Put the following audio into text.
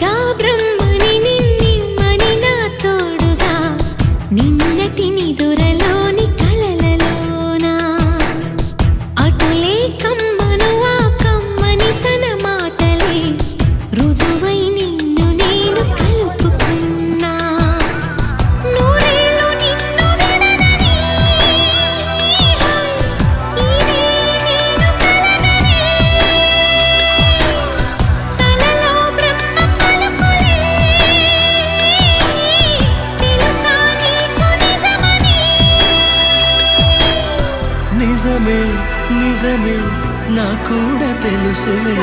సాక్షిగా బ్రహ్మని నిన్నిమ్మని నా తోడుగా నిన్నటి నిదురలోని కలలలోనా అటులే కమ్మను ఆ కమ్మని తన మాటలే రుజువై నిన్ను నేను కలుపుకున్నా నూరేళ్ళు నిన్ను విడనని ఇదే నేను కలగనే తలలో బ్రహ్మ పలుకులే తెలుసా నీకు నిజమని నిజమే నిజమే నా కూడా తెలుసులే